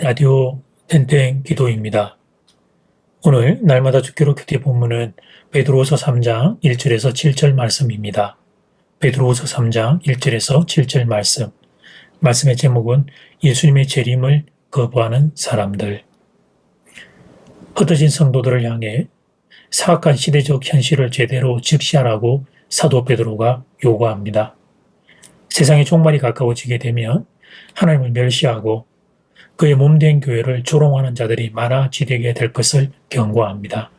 라디오 땡땡 기도입니다. 오늘 날마다 주기로 큐티 본문은 베드로후서 3장 1절에서 7절 말씀입니다. 베드로후서 3장 1절에서 7절 말씀의 제목은 예수님의 재림을 거부하는 사람들. 흩어진 성도들을 향해 사악한 시대적 현실을 제대로 직시하라고 사도 베드로가 요구합니다. 세상의 종말이 가까워지게 되면 하나님을 멸시하고 그의 몸된 교회를 조롱하는 자들이 많아지게 될 것을 경고합니다.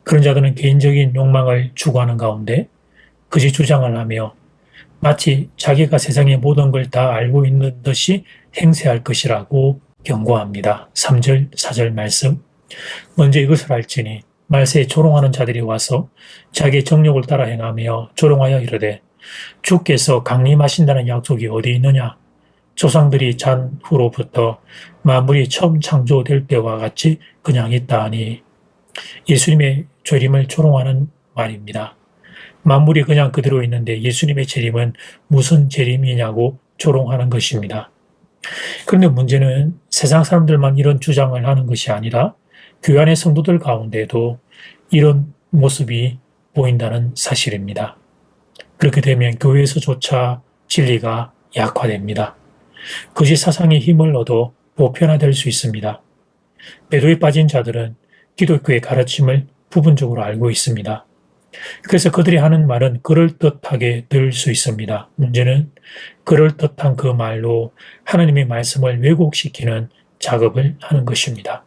그런 자들은 개인적인 욕망을 추구하는 가운데 그지 주장을 하며 마치 자기가 세상의 모든 걸 다 알고 있는 듯이 행세할 것이라고 경고합니다. 3절, 4절 말씀. 먼저 이것을 알지니 말세에 조롱하는 자들이 와서 자기의 정욕을 따라 행하며 조롱하여 이르되 주께서 강림하신다는 약속이 어디 있느냐? 조상들이 잔 후로부터 만물이 처음 창조될 때와 같이 그냥 있다 하니 예수님의 재림을 조롱하는 말입니다. 만물이 그냥 그대로 있는데 예수님의 재림은 무슨 재림이냐고 조롱하는 것입니다. 그런데 문제는 세상 사람들만 이런 주장을 하는 것이 아니라 교회 안의 성도들 가운데도 이런 모습이 보인다는 사실입니다. 그렇게 되면 교회에서조차 진리가 약화됩니다. 거짓 사상의 힘을 얻어 보편화될 수 있습니다. 매도에 빠진 자들은 기독교의 가르침을 부분적으로 알고 있습니다. 그래서 그들이 하는 말은 그럴듯하게 들을 수 있습니다. 문제는 그럴듯한 그 말로 하나님의 말씀을 왜곡시키는 작업을 하는 것입니다.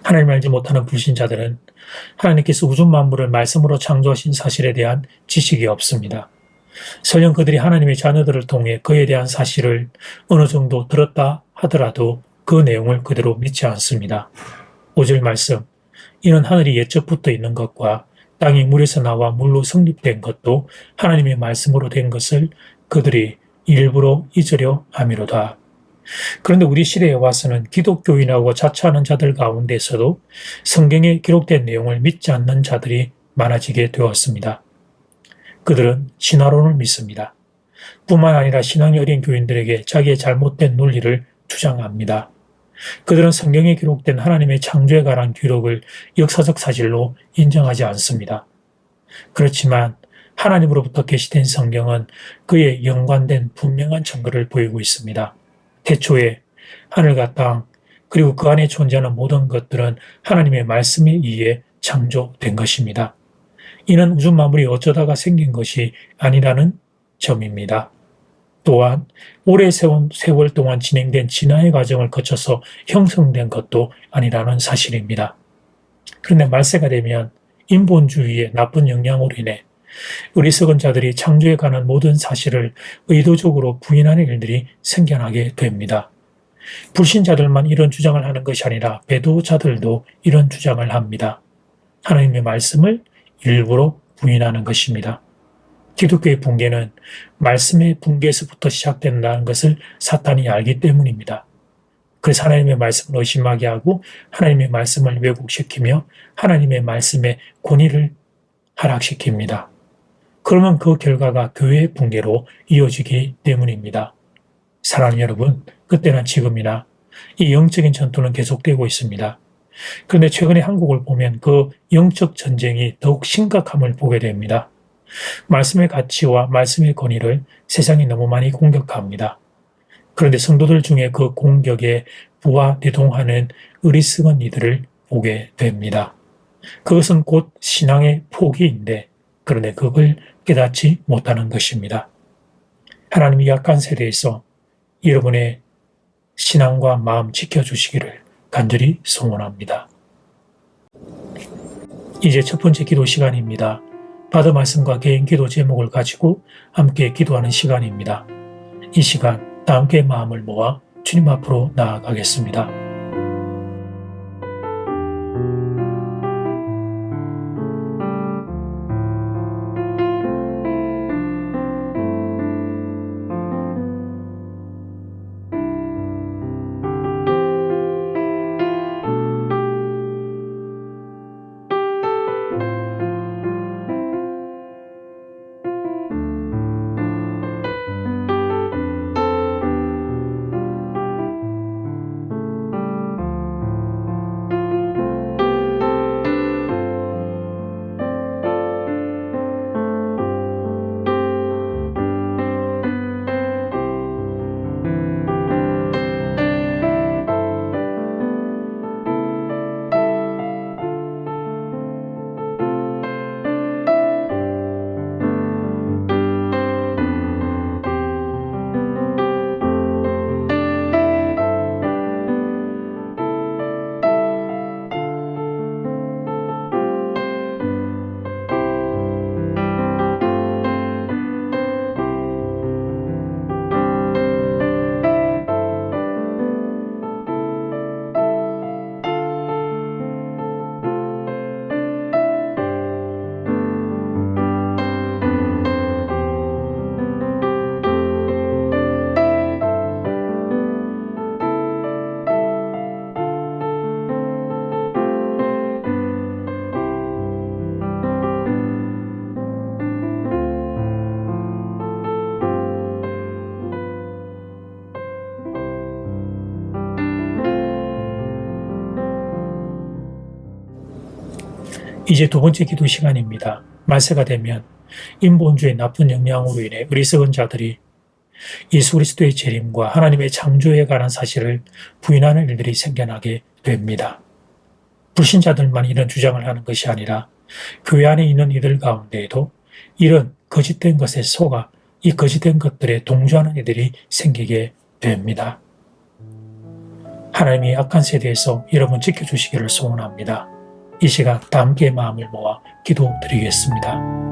하나님을 알지 못하는 불신자들은 하나님께서 우주 만물을 말씀으로 창조하신 사실에 대한 지식이 없습니다. 설령 그들이 하나님의 자녀들을 통해 그에 대한 사실을 어느 정도 들었다 하더라도 그 내용을 그대로 믿지 않습니다. 5절 말씀, 이는 하늘이 예적부터 있는 것과 땅이 물에서 나와 물로 성립된 것도 하나님의 말씀으로 된 것을 그들이 일부러 잊으려 함이로다. 그런데 우리 시대에 와서는 기독교인하고 자처하는 자들 가운데서도 성경에 기록된 내용을 믿지 않는 자들이 많아지게 되었습니다. 그들은 신화론을 믿습니다. 뿐만 아니라 신앙이 어린 교인들에게 자기의 잘못된 논리를 주장합니다. 그들은 성경에 기록된 하나님의 창조에 관한 기록을 역사적 사실로 인정하지 않습니다. 그렇지만 하나님으로부터 계시된 성경은 그에 연관된 분명한 증거를 보이고 있습니다. 태초에 하늘과 땅 그리고 그 안에 존재하는 모든 것들은 하나님의 말씀에 의해 창조된 것입니다. 이는 우주 만물이 어쩌다가 생긴 것이 아니라는 점입니다. 또한 오래 세월 동안 진행된 진화의 과정을 거쳐서 형성된 것도 아니라는 사실입니다. 그런데 말세가 되면 인본주의의 나쁜 영향으로 인해 어리석은 자들이 창조에 관한 모든 사실을 의도적으로 부인하는 일들이 생겨나게 됩니다. 불신자들만 이런 주장을 하는 것이 아니라 배도자들도 이런 주장을 합니다. 하나님의 말씀을 일부러 부인하는 것입니다. 기독교의 붕괴는 말씀의 붕괴에서부터 시작된다는 것을 사탄이 알기 때문입니다. 그래서 하나님의 말씀을 의심하게 하고 하나님의 말씀을 왜곡시키며 하나님의 말씀의 권위를 하락시킵니다. 그러면 그 결과가 교회의 붕괴로 이어지기 때문입니다. 사랑하는 여러분, 그때나 지금이나 이 영적인 전투는 계속되고 있습니다. 그런데 최근에 한국을 보면 그 영적 전쟁이 더욱 심각함을 보게 됩니다. 말씀의 가치와 말씀의 권위를 세상이 너무 많이 공격합니다. 그런데 성도들 중에 그 공격에 부하대동하는 어리석은 이들을 보게 됩니다. 그것은 곧 신앙의 포기인데 그런데 그걸 깨닫지 못하는 것입니다. 하나님이 약한 세대에서 여러분의 신앙과 마음 지켜주시기를 간절히 소원합니다. 이제 첫 번째 기도 시간입니다. 받은 말씀과 개인 기도 제목을 가지고 함께 기도하는 시간입니다. 이 시간 다 함께 마음을 모아 주님 앞으로 나아가겠습니다. 이제 두 번째 기도 시간입니다. 말세가 되면 인본주의 나쁜 영향으로 인해 어리석은 자들이 예수 그리스도의 재림과 하나님의 창조에 관한 사실을 부인하는 일들이 생겨나게 됩니다. 불신자들만 이런 주장을 하는 것이 아니라 교회 안에 있는 이들 가운데에도 이런 거짓된 것에 속아 이 거짓된 것들에 동조하는 이들이 생기게 됩니다. 하나님이 악한 세대에서 여러분 지켜주시기를 소원합니다. 이 시간 다 함께 마음을 모아 기도드리겠습니다.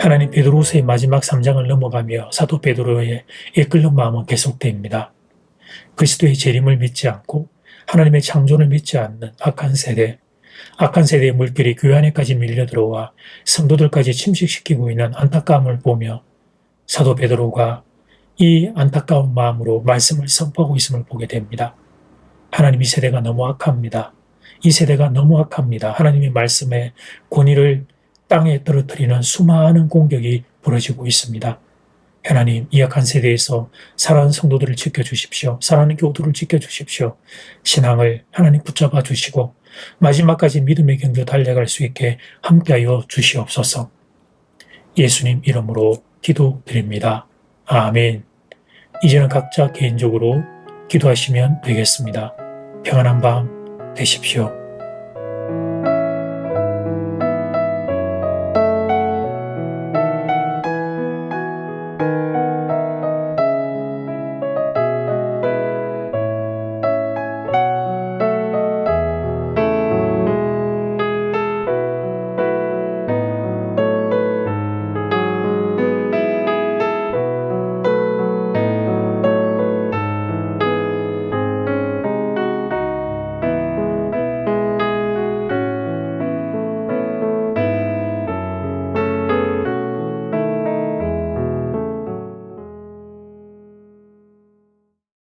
하나님 베드로서의 마지막 3장을 넘어가며 사도 베드로의 이끌는 마음은 계속됩니다. 그리스도의 재림을 믿지 않고 하나님의 창조를 믿지 않는 악한 세대의 물결이 교회 안에까지 밀려들어와 성도들까지 침식시키고 있는 안타까움을 보며 사도 베드로가 이 안타까운 마음으로 말씀을 선포하고 있음을 보게 됩니다. 하나님 이 세대가 너무 악합니다. 이 세대가 너무 악합니다. 하나님의 말씀에 권위를 땅에 떨어뜨리는 수많은 공격이 벌어지고 있습니다. 하나님, 이 악한 세대에서 사랑하는 성도들을 지켜주십시오. 사랑하는 교우들을 지켜주십시오. 신앙을 하나님 붙잡아 주시고 마지막까지 믿음의 경주 달려갈 수 있게 함께하여 주시옵소서. 예수님 이름으로 기도드립니다. 아멘. 이제는 각자 개인적으로 기도하시면 되겠습니다. 평안한 밤 되십시오.